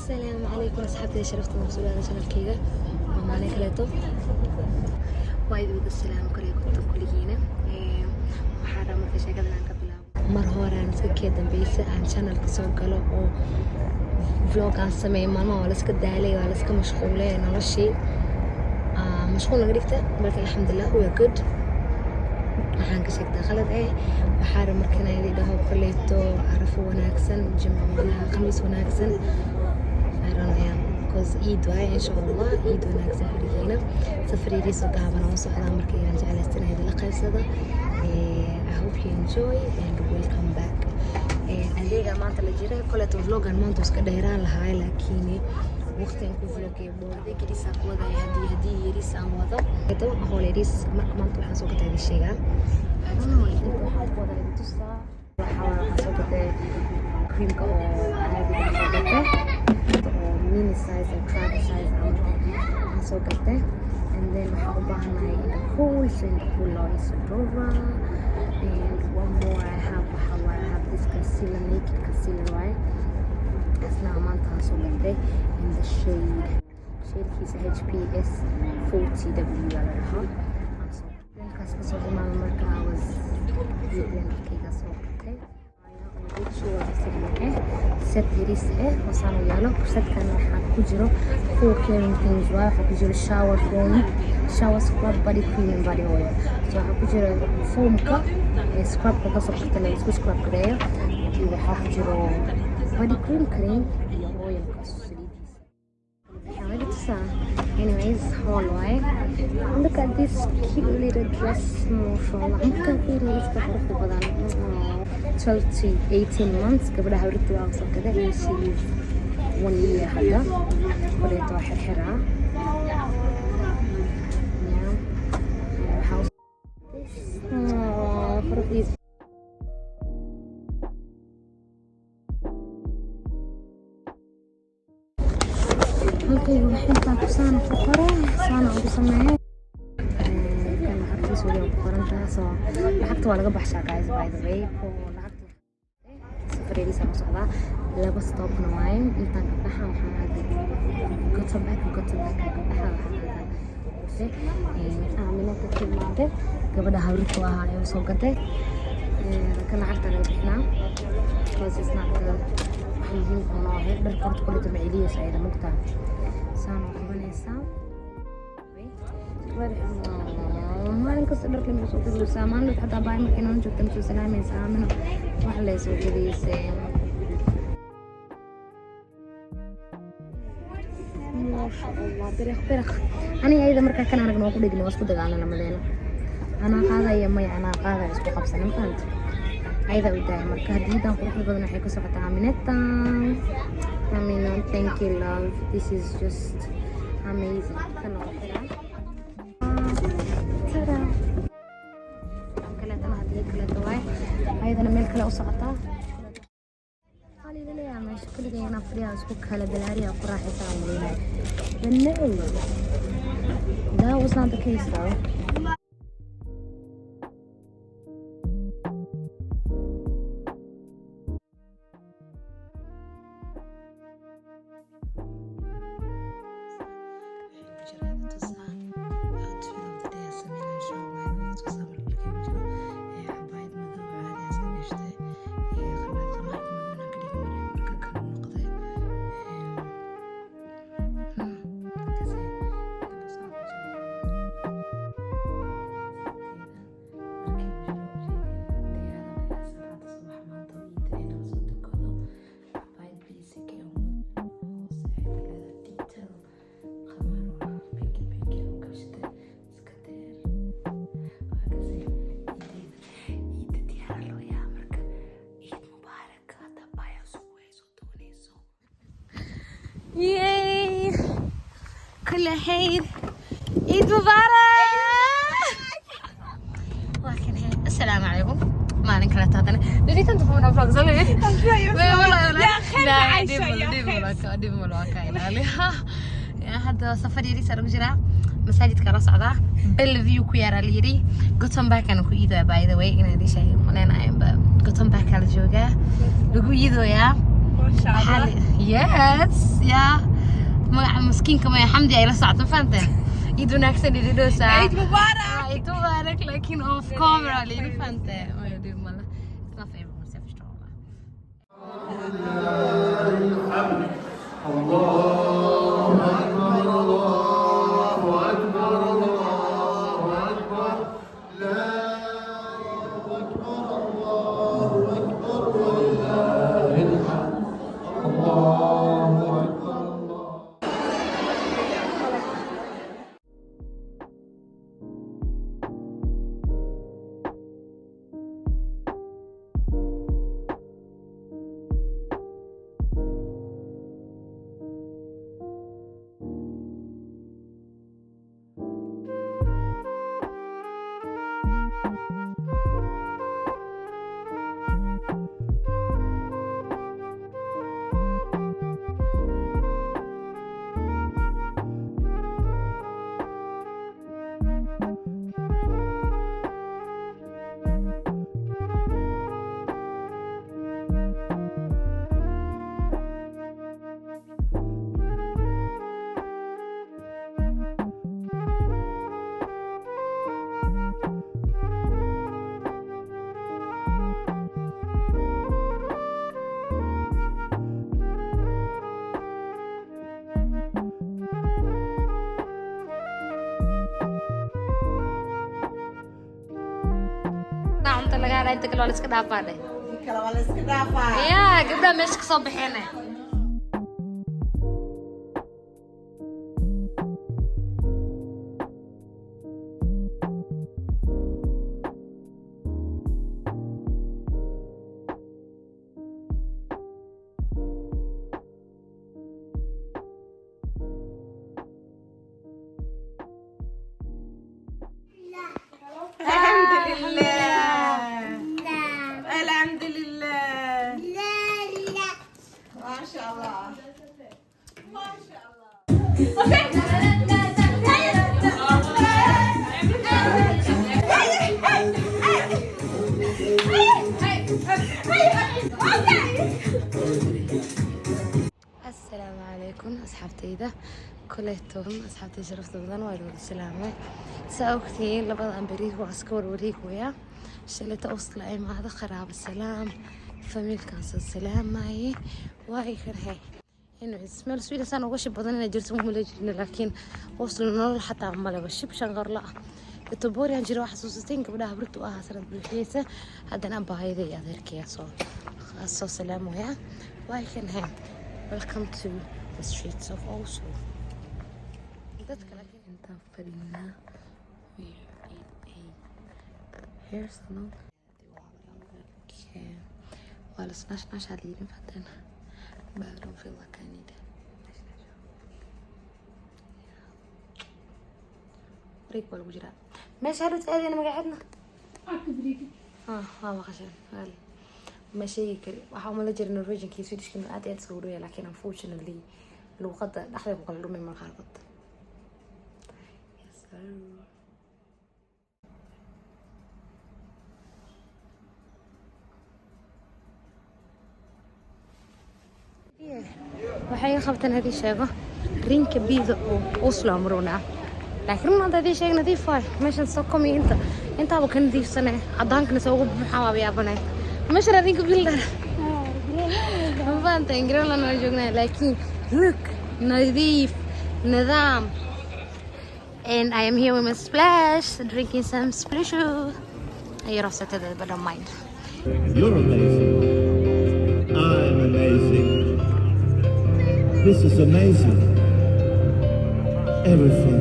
السلام عليكم أصحابي شرفتم وصلوا هذا شرفكيga ومعنا كليتو وايد السلام عليكم كلينا waxaan marka sheekada aan ka bilaabo mar hore aan iska keedan beesa aan channel ka soo galo oo vlog aan sameeyo maalmo oo la iska daalay oo la iska mashquulay noloshii mashquul laga dhigta marka alxamdulillah waa good waxaan ka sheegtaa khalad waxaan markaan ay dhaho kaleeto arafo wanaagsan jimcaha khamiis wanaagsan ayran because eid way insha Allah eid wanaagsan kulligeena safarigiisa gaaban oo socda markii aan jeclaystay la qaybsada I hope you enjoy and welcome back adeega maanta la jiray kaleeto vlogan maanta iska dheeraan lahaa laakiin waqtigan ku vlogay boorday kaliisa ku wada hadii yariis aan wado eedo holidays marka maanta waxaan soo gatay sheegaa I don't know waxaan ku wada tusaa waxaan soo gatay creamka oo mini size and travel size aan soo gatay and then waxaan u baahanahay cool is Dora and one more I have this concealer naked concealer right asna maanta soo gatay in the shade is HPS 40W la dhaho dankaas ka soo dhimaado marka I was using kayga soo gatay set yaris oo saan u yaalo setkan waxaa ku jiro 4 caring things waxaa ku jiro shower foam shower scrub body cream and body oil so waxaa ku jiro foamka scrubka ka soo qatay la isku scrub gareeyo iyo waxaa ku jiro body cream iyo oilka saliidiisa anyways haul way look at this cute little dress mashallah marka fiiriyo iska qurux badan 12 to 18 months gabadha hawrtu waa soo kada iyo she is 1 year hadda qoleeto xirxira house for this halkay waxaan ku saan qoro saan ugu sameeyay kan xarkiis wali ku qorantaa soo lacagta waa laga baxshaa guys by the way safariisa ma socda laba stopna waay intaan ka baxaa waxaan aaday gotoback ka baxaa aamina ka timaade gabadha hawrtu ahaa ay soo gaday kan lacagta laga bixnaa because it's not the muhiim oo ah dharka kale jamciiliyo sayda mugtaa saan u qabanaysaa maalin kasta dharka ma soo gudbisaa maalin xataa baa markii aan joogto ma soo salaamaysaa aamina wax la soo gudbisay mashallah biriq ani ayda markaa kan aragno ku dhigno isku dagaalana madeena ana qaadaya may ana qaada isku qabsanan faanta ayda u daay marka hadiidan quruxda badan waxay ka socotaa Aminata Amina thank you love this is just amazing kana qora tada kala tan hadii kala tawaay ayadana meel kale u socotaa qalilay ama shaqadeena afriya isku kala balaariya quraaxaysan leeyahay no that was not the case though Yay! كل حين عيد مبارك! لكن السلام عليكم ما نكرت هذا ليش أنت فمن أفرق زلمة؟ والله لا دي ملاك يا هذا سفر يري سر مجرى مساجد كراس عذا بالفيو كيارا ليري قطن باك أنا كويدو by the way إن هذا شيء أنا نايم قطن باك على جوجا لقوا يدو يا yes ya magaca miskiinka ma xamdi ay la socoto faanteen id wanaagsan ididoosa Eid Mubarak laakiin off camera leeyahay faanteen way dhib mala it's not favorite myself strong laga haray inta kale iska dhaafaaday kala wala iska dhaafaa gabdha meesha ka soo baxeenay السلام عليكم أصحابتيدا كليتهم أصحابتي شرفت بدن وايد السلامة سأوكتين لبعض أمبريك وعسكر وريك ويا شلت أوصل أي ما هذا خراب السلام فميل كانس السلام معي واي كرهي إنه اسمه السويد سنة وش بدن أنا جرت مهملة لكن وصل النور حتى عمله بشيب شنغر لا التبوري عن جروا حسوستين قبلها برتو سنة بالكيسة هذا أنا باهي ذي أذكر صو سلام ويا واي كرهي Welcome to the streets of Oslo. That's gonna get in tough for now. We're in a hair salon. Okay. Well, it's not leaving, but I don't feel like I need it. بريك ولا بجرا ماشي هلو تقالي أنا ما قعدنا ما خشن هل ماشي كري وحاول أجري النرويجن كي سويدش كنا قاعد يتصوروا لكن unfortunately لو قد دخل بقللوا من مرخصة yes sir waxay qabtaan hadii sheego rinka biida oo Oslo maruna laakiin ma hadii sheeg nadiif ah meeshan soo komi inta ba kan diifsanay cadaankana soo ugu maxaa yaabanay meesha rinka biilda فانت انجريلا نرجعنا لكن look نظيف نظام and I am here with my splash drinking some splashu I also said that but don't mind you're amazing I'm amazing this is amazing everything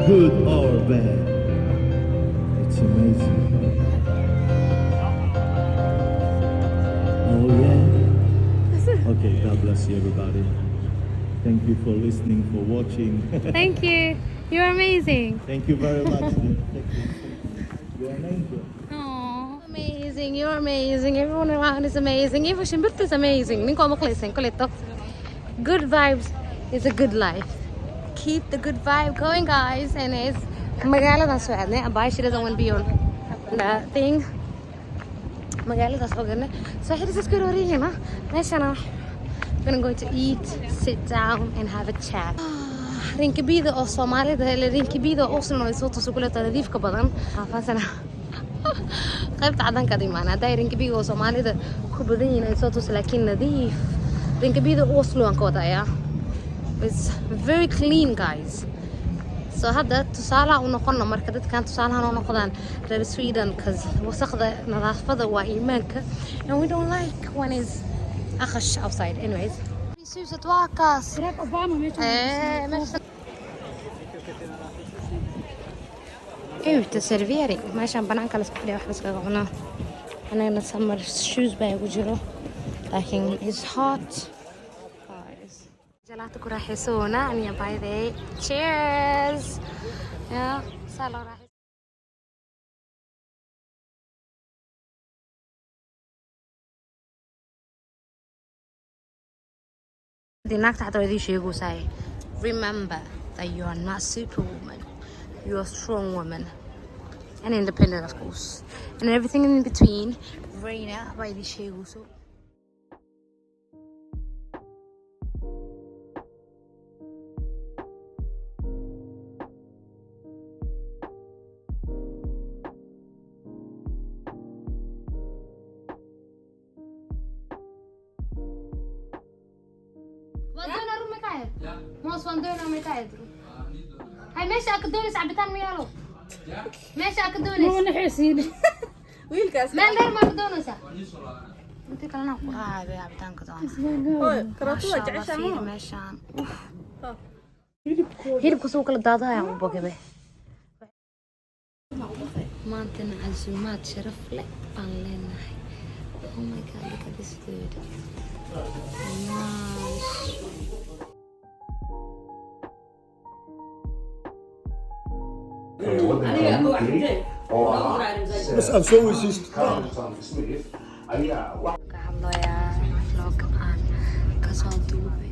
good or bad it's amazing oh yeah okay God bless you everybody thank you for listening for watching thank you you're amazing thank you very much you're an angel amazing you're amazing everyone around is amazing even Shimbirta is amazing ninko maqlaysan kulito good vibes is a good life keep the good vibe going guys and it's magaalada soo aadnay abay she doesn't want to be on that thing magaaladaas oo galnay soo xiriis iska rooriyeen meeshana gonna go to eat sit down and have a chat rinkibida oo Soomaalida rinkibida oo soo soo tusukulada nadiifka badan faasana qaybta cadanka dimaana haday rinkibida oo Soomaalida ku badan yihiin ay soo tus laakiin nadiif rinkibida oo slow ka wadaya it's very clean guys so hadda tusaale u noqon marka dadkan tusaalahan u noqdaan reer Sweden cuz wasaqda nadaafada waa iimaanka and we don't like when is akhash outside anyways Suusat waakas Barack Obama meeshan uteservering meeshaan banaanka la iska fadhiya wax la iskaga cunaa anagana summer shoes baa igu jiro laakiin it's hot guys jalaata ku raaxaysoona aniya by the way cheers yeah salo raaxay dinaagta xataa idin sheegaysaa remember that you are not superwoman you are a strong woman and independent of course and everything in between Reina by the sheegayso ودونا روم مكايد موس وندونا مكايد هاي ماشي أكدوني سعبتان ميالو ماشي أكدوني مو نحسين ويلكاس ما ندير ما بدوني سا انت كلنا قراءة بعبتان كدونا كراتو جعشة مو ماشان هيرب كسوق الدادا يا أبو كبه ما أنتنا عزومات شرف لك بان لنا oh my god look at this food nice بس اسوي سيست Kahadlaya vlog aan kasoo duubay